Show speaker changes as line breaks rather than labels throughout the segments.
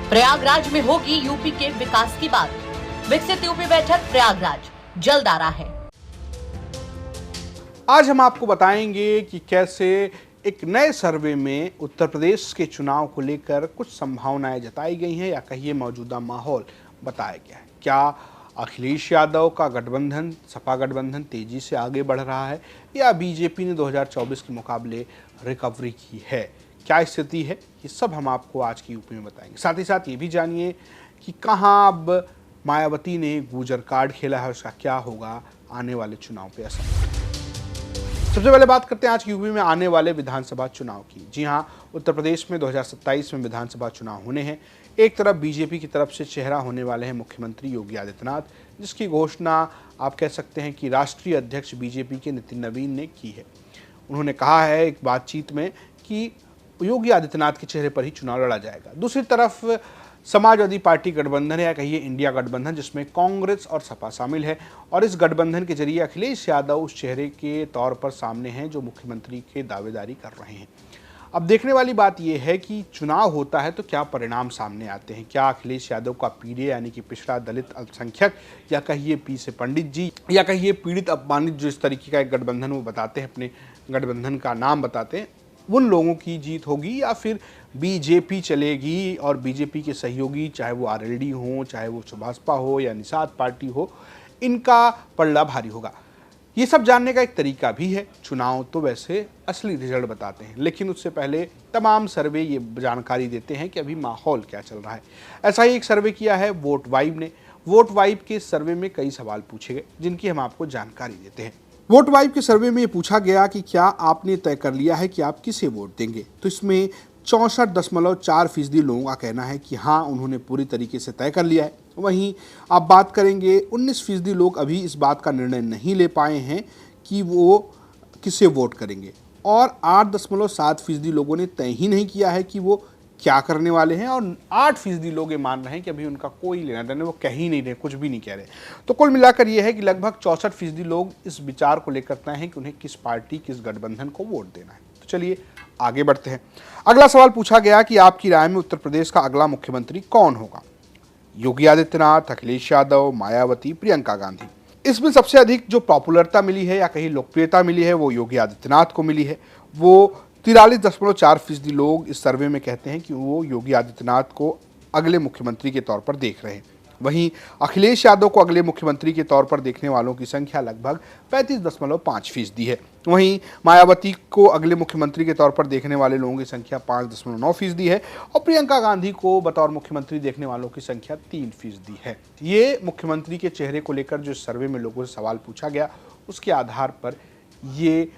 प्रयागराज में होगी यूपी के विकास की बात। विकसित यूपी बैठक प्रयागराज जल्द आ रहा है।
आज हम आपको बताएंगे कि कैसे एक नए सर्वे में उत्तर प्रदेश के चुनाव को लेकर कुछ संभावनाएं जताई गई हैं या कहिए मौजूदा माहौल बताया गया है। क्या अखिलेश यादव का गठबंधन सपा गठबंधन तेजी से आगे बढ़ रहा है या बीजेपी ने 2024 के मुकाबले रिकवरी की है? क्या स्थिति है, ये सब हम आपको आज की यूपी में बताएंगे। साथ ही साथ ये भी जानिए कि कहां अब मायावती ने गूजर कार्ड खेला है, उसका क्या होगा आने वाले चुनाव पे असर। सबसे पहले बात करते हैं आज की यूपी में आने वाले विधानसभा चुनाव की। जी हां, उत्तर प्रदेश में 2027 में विधानसभा चुनाव होने हैं। एक तरफ बीजेपी की तरफ से चेहरा होने वाले हैं मुख्यमंत्री योगी आदित्यनाथ, जिसकी घोषणा आप कह सकते हैं कि राष्ट्रीय अध्यक्ष बीजेपी के नितिन नवीन ने की है। उन्होंने कहा है एक बातचीत में कि योगी आदित्यनाथ के चेहरे पर ही चुनाव लड़ा जाएगा। दूसरी तरफ समाजवादी पार्टी गठबंधन है या कहिए इंडिया गठबंधन, जिसमें कांग्रेस और सपा शामिल है, और इस गठबंधन के जरिए अखिलेश यादव उस चेहरे के तौर पर सामने हैं जो मुख्यमंत्री के दावेदारी कर रहे हैं। अब देखने वाली बात यह है कि चुनाव होता है तो क्या परिणाम सामने आते हैं। क्या अखिलेश यादव का पीडीए यानी कि पिछड़ा दलित अल्पसंख्यक या कहिए पी से पंडित जी या कहिए पीड़ित अपमानित, जो इस तरीके का एक गठबंधन वो बताते हैं, अपने गठबंधन का नाम बताते हैं, उन लोगों की जीत होगी या फिर बीजेपी चलेगी और बीजेपी के सहयोगी, चाहे वो आरएलडी हो, चाहे वो भाजपा हो या निषाद पार्टी हो, इनका पलड़ा भारी होगा। ये सब जानने का एक तरीका भी है। चुनाव तो वैसे असली रिजल्ट बताते हैं, लेकिन उससे पहले तमाम सर्वे ये जानकारी देते हैं कि अभी माहौल क्या चल रहा है। ऐसा ही एक सर्वे किया है वोट वाइब ने। वोट वाइब के सर्वे में कई सवाल पूछे गए, जिनकी हम आपको जानकारी देते हैं। वोट वाइब के सर्वे में ये पूछा गया कि क्या आपने तय कर लिया है कि आप किसे वोट देंगे। तो इसमें 64.4% लोगों का कहना है कि हाँ, उन्होंने पूरी तरीके से तय कर लिया है। वहीं आप बात करेंगे 19% लोग अभी इस बात का निर्णय नहीं ले पाए हैं कि वो किसे वोट करेंगे, और 8.7% लोगों ने तय ही नहीं किया है कि वो क्या करने वाले हैं, और 8% लोग ये मान रहे हैं कि अभी उनका कोई लेना देना, वो कह ही नहीं रहे, कुछ भी नहीं कह रहे। तो कुल मिलाकर ये है कि लगभग 64% लोग इस विचार को लेकर तय हैं कि उन्हें किस पार्टी, किस गठबंधन को वोट देना है। तो चलिए आगे बढ़ते हैं। अगला सवाल पूछा गया कि आपकी राय में उत्तर प्रदेश का अगला मुख्यमंत्री कौन होगा। योगी आदित्यनाथ, अखिलेश यादव, मायावती, प्रियंका गांधी। इसमें सबसे अधिक जो पॉपुलरता मिली है या कहीं लोकप्रियता मिली है वो योगी आदित्यनाथ को मिली है। वो 43.4% लोग इस सर्वे में कहते हैं कि वो योगी आदित्यनाथ को अगले मुख्यमंत्री के तौर पर देख रहे हैं। वहीं अखिलेश यादव को अगले मुख्यमंत्री के तौर पर देखने वालों की संख्या लगभग 35.5% है। वहीं मायावती को अगले मुख्यमंत्री के तौर पर देखने वाले लोगों की संख्या 5.9% है, और प्रियंका गांधी को बतौर मुख्यमंत्री देखने वालों की संख्या 3% है। ये मुख्यमंत्री के चेहरे को लेकर जो सर्वे में लोगों से सवाल पूछा गया, उसके आधार पर ये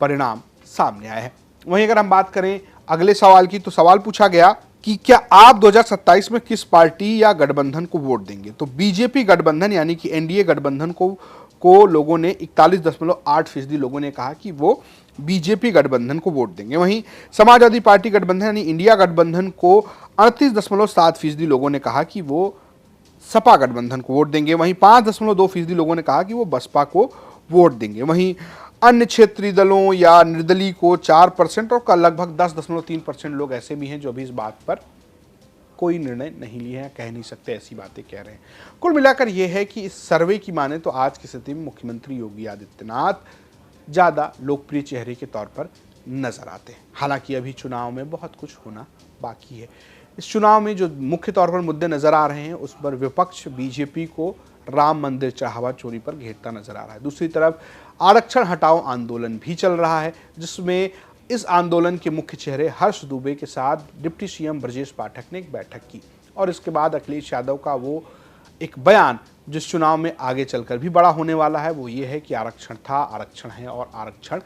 परिणाम सामने आए हैं। वहीं अगर हम बात करें अगले सवाल की, तो सवाल पूछा गया कि क्या आप 2027 में किस पार्टी या गठबंधन को वोट देंगे। तो बीजेपी गठबंधन यानी कि एनडीए गठबंधन को लोगों ने 41.8% लोगों ने कहा कि वो बीजेपी गठबंधन को वोट देंगे। वहीं समाजवादी पार्टी गठबंधन यानी इंडिया गठबंधन को 38.7% लोगों ने कहा कि वो सपा गठबंधन को वोट देंगे। वहीं 5.2% लोगों ने कहा कि वो बसपा को वोट देंगे। वहीं अन्य क्षेत्रीय दलों या निर्दलीय को 4% और लगभग 10.3% लोग ऐसे भी हैं जो अभी इस बात पर कोई निर्णय नहीं लिए हैं, कह नहीं सकते, ऐसी बातें कह रहे हैं। कुल मिलाकर यह है कि इस सर्वे की माने तो आज की स्थिति में मुख्यमंत्री योगी आदित्यनाथ ज़्यादा लोकप्रिय चेहरे के तौर पर नजर आते हैं। हालांकि अभी चुनाव में बहुत कुछ होना बाकी है। इस चुनाव में जो मुख्य तौर पर मुद्दे नजर आ रहे हैं, उस पर विपक्ष बीजेपी को राम मंदिर चढ़ावा चोरी पर घेरता नजर आ रहा है। दूसरी तरफ आरक्षण हटाओ आंदोलन भी चल रहा है, जिसमें इस आंदोलन के मुख्य चेहरे हर्ष दुबे के साथ डिप्टी सीएम ब्रजेश पाठक ने एक बैठक की, और इसके बाद अखिलेश यादव का वो एक बयान जिस चुनाव में आगे चलकर भी बड़ा होने वाला है, वो ये है कि आरक्षण था, आरक्षण है और आरक्षण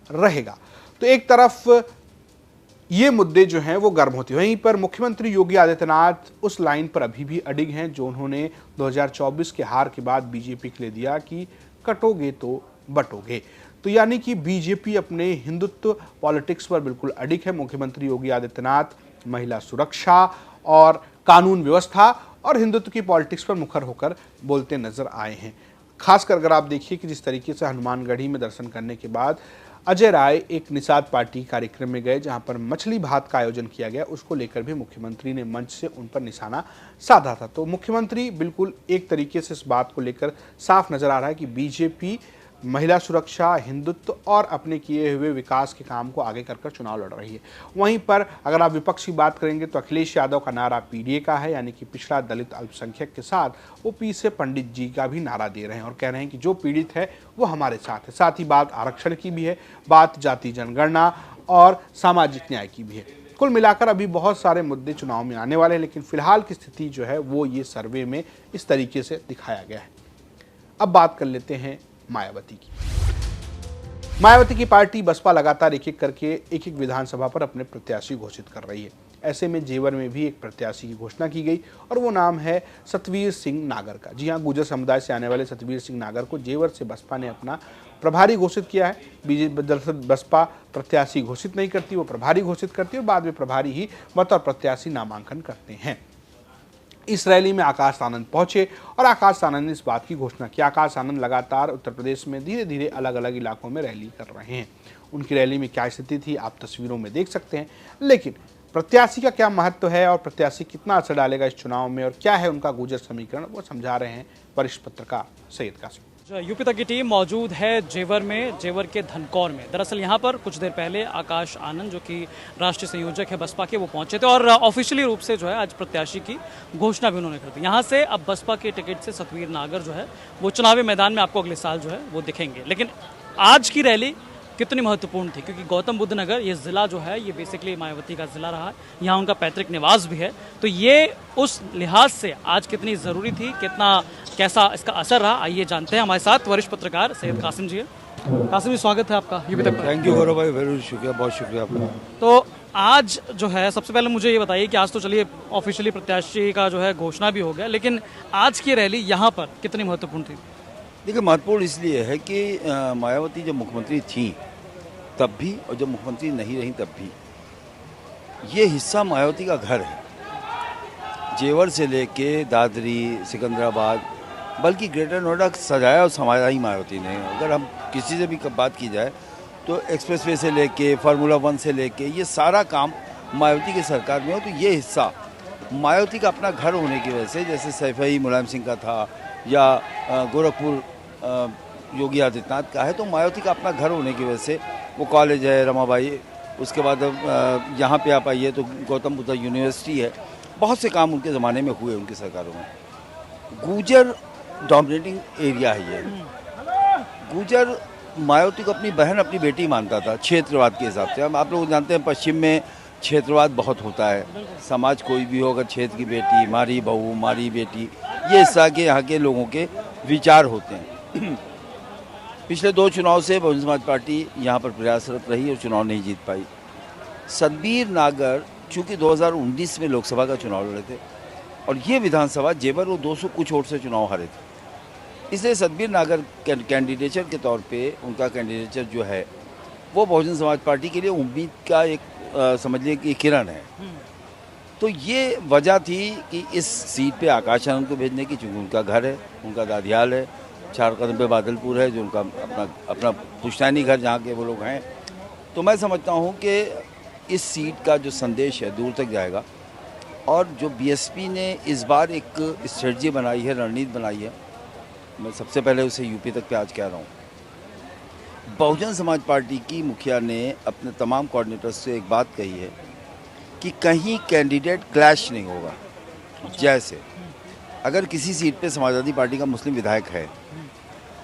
रहेगा। तो एक तरफ ये मुद्दे जो हैं वो गर्म होती है, वहीं पर मुख्यमंत्री योगी आदित्यनाथ उस लाइन पर अभी भी अडिग हैं जो उन्होंने 2024 के हार के बाद बीजेपी के लिए दिया कि कटोगे तो बटोगे। तो यानी कि बीजेपी अपने हिंदुत्व पॉलिटिक्स पर बिल्कुल अडिग है। मुख्यमंत्री योगी आदित्यनाथ महिला सुरक्षा और कानून व्यवस्था और हिंदुत्व की पॉलिटिक्स पर मुखर होकर बोलते नजर आए हैं। खासकर अगर आप देखिए कि जिस तरीके से हनुमानगढ़ी में दर्शन करने के बाद अजय राय एक निषाद पार्टी कार्यक्रम में गए जहां पर मछली भात का आयोजन किया गया, उसको लेकर भी मुख्यमंत्री ने मंच से उन पर निशाना साधा था। तो मुख्यमंत्री बिल्कुल एक तरीके से इस बात को लेकर साफ नजर आ रहा है कि बीजेपी महिला सुरक्षा, हिंदुत्व और अपने किए हुए विकास के काम को आगे कर चुनाव लड़ रही है। वहीं पर अगर आप विपक्ष की बात करेंगे तो अखिलेश यादव का नारा पीडीए का है, यानी कि पिछड़ा दलित अल्पसंख्यक के साथ वो पी से पंडित जी का भी नारा दे रहे हैं और कह रहे हैं कि जो पीड़ित है वो हमारे साथ है। साथ ही बात आरक्षण की भी है, बात जाति जनगणना और सामाजिक न्याय की भी है। कुल मिलाकर अभी बहुत सारे मुद्दे चुनाव में आने वाले हैं, लेकिन फिलहाल की स्थिति जो है वो ये सर्वे में इस तरीके से दिखाया गया है। अब बात कर लेते हैं मायावती की। मायावती की पार्टी बसपा लगातार एक एक करके एक विधानसभा पर अपने प्रत्याशी घोषित कर रही है। ऐसे में जेवर में भी एक प्रत्याशी की घोषणा की गई और वो नाम है सतवीर सिंह नागर का। जी हां, गुर्जर समुदाय से आने वाले सतवीर सिंह नागर को जेवर से बसपा ने अपना प्रभारी घोषित किया है। बीजेपी दरअसल बसपा प्रत्याशी घोषित नहीं करती, वो प्रभारी घोषित करती है और बाद में प्रभारी ही बतौर प्रत्याशी नामांकन करते हैं। इस रैली में आकाश आनंद पहुंचे और आकाश आनंद ने इस बात की घोषणा की। आकाश आनंद लगातार उत्तर प्रदेश में धीरे धीरे अलग अलग इलाकों में रैली कर रहे हैं। उनकी रैली में क्या स्थिति थी आप तस्वीरों में देख सकते हैं, लेकिन प्रत्याशी का क्या महत्व है और प्रत्याशी कितना असर डालेगा इस चुनाव में और क्या है उनका गुर्जर समीकरण, वो समझा रहे हैं वरिष्ठ पत्रकार सैयद कासिम।
यूपी तक की टीम मौजूद है जेवर में, जेवर के धनकौर में। दरअसल यहाँ पर कुछ देर पहले आकाश आनंद जो कि राष्ट्रीय संयोजक है बसपा के, वो पहुंचे थे और ऑफिशियली रूप से जो है आज प्रत्याशी की घोषणा भी उन्होंने कर दी। यहाँ से अब बसपा के टिकट से सतवीर नागर जो है वो चुनावी मैदान में आपको अगले साल जो है वो दिखेंगे। लेकिन आज की रैली कितनी महत्वपूर्ण थी, क्योंकि गौतम बुद्ध नगर ये ज़िला जो है ये बेसिकली मायावती का ज़िला रहा है, यहाँ उनका पैतृक निवास भी है। तो ये उस लिहाज से आज कितनी ज़रूरी थी, कितना कैसा इसका असर रहा, आइए जानते हैं। हमारे साथ वरिष्ठ पत्रकार सैयद कासिम जी है। कासिम जी, स्वागत है आपका यूपी तक।
थैंक यू गौरव भाई, वेरी शुक्रिया, बहुत शुक्रिया आपका।
तो आज जो है सबसे पहले मुझे ये बताइए कि आज तो चलिए ऑफिशियली प्रत्याशी का जो है घोषणा भी हो गया, लेकिन आज की रैली यहाँ पर कितनी महत्वपूर्ण थी?
देखिए, महत्वपूर्ण इसलिए है कि मायावती जब मुख्यमंत्री थी तब भी और जब मुख्यमंत्री नहीं रही तब भी ये हिस्सा मायावती का घर है। जेवर से लेके दादरी, सिकंदराबाद, बल्कि ग्रेटर नोएडा सजाया और संवारा ही मायावती ने। अगर हम किसी से भी बात की जाए तो एक्सप्रेसवे से लेके फार्मूला 1 से लेके ये सारा काम मायावती की सरकार में हो। तो ये हिस्सा मायावती का अपना घर होने की वजह से, जैसे सैफई मुलायम सिंह का था या गोरखपुर योगी आदित्यनाथ का है, तो मायावती का अपना घर होने की वजह से वो कॉलेज है रमाबाई, उसके बाद यहाँ पे आप आइए तो गौतम बुद्ध यूनिवर्सिटी है। बहुत से काम उनके ज़माने में हुए उनकी सरकारों में। गुर्जर डोमिनेटिंग एरिया है ये। गुर्जर मायावती को अपनी बहन, अपनी बेटी मानता था क्षेत्रवाद के हिसाब से। हम आप लोग जानते हैं पश्चिम में क्षेत्रवाद बहुत होता है। समाज कोई भी हो, अगर क्षेत्र की बेटी, मारी बहू, मारी बेटी, ये हिस्सा के यहाँ के लोगों के विचार होते हैं। पिछले 2 चुनाव से बहुजन समाज पार्टी यहाँ पर प्रयासरत रही और चुनाव नहीं जीत पाई। सतवीर नागर चूँकि 2019 में लोकसभा का चुनाव लड़े थे और ये विधानसभा जेवर वो 200 कुछ वोट से चुनाव हारे थे, इसलिए सतवीर नागर कैंडिडेचर के तौर पे उनका कैंडिडेचर जो है वो बहुजन समाज पार्टी के लिए उम्मीद का एक समझ लीजिए कि किरण है। तो ये वजह थी कि इस सीट पे आकाश आनंद को भेजने की, चूँकि उनका घर है, उनका दादियाल है, 4 कदम पे बादलपुर है जो उनका अपना पुश्तैनी घर जहाँ के वो लोग हैं। तो मैं समझता हूँ कि इस सीट का जो संदेश है दूर तक जाएगा और जो बीएसपी ने इस बार एक स्ट्रेटजी बनाई है, रणनीति बनाई है, मैं सबसे पहले उसे यूपी तक पे आज कह रहा हूँ। बहुजन समाज पार्टी की मुखिया ने अपने तमाम कोऑर्डिनेटर्स से एक बात कही है कि कहीं कैंडिडेट क्लैश नहीं होगा। जैसे अगर किसी सीट पे समाजवादी पार्टी का मुस्लिम विधायक है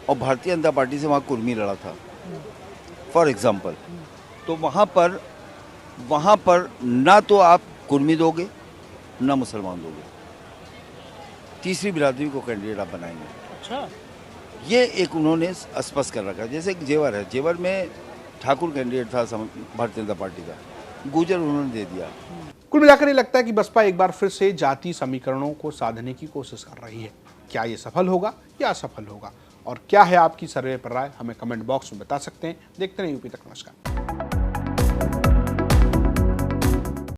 और भारतीय जनता पार्टी से वहाँ कुर्मी लड़ा था फॉर एग्जांपल, तो वहाँ पर ना तो आप कुर्मी दोगे ना मुसलमान दोगे, तीसरी बिरादरी को कैंडिडेट आप बनाएंगे।
अच्छा,
ये एक उन्होंने स्पष्ट कर रखा है। जैसे एक जेवर है, जेवर में ठाकुर कैंडिडेट था भारतीय जनता पार्टी का, गुर्जर उन्होंने दे दिया।
कुल मिलाकर ये लगता है कि बसपा एक बार फिर से जाति समीकरणों को साधने की कोशिश कर रही है। क्या ये सफल होगा या असफल होगा, और क्या है आपकी सर्वे पर राय, हमें कमेंट बॉक्स में बता सकते हैं। देखते रहिए यूपी तक। नमस्कार।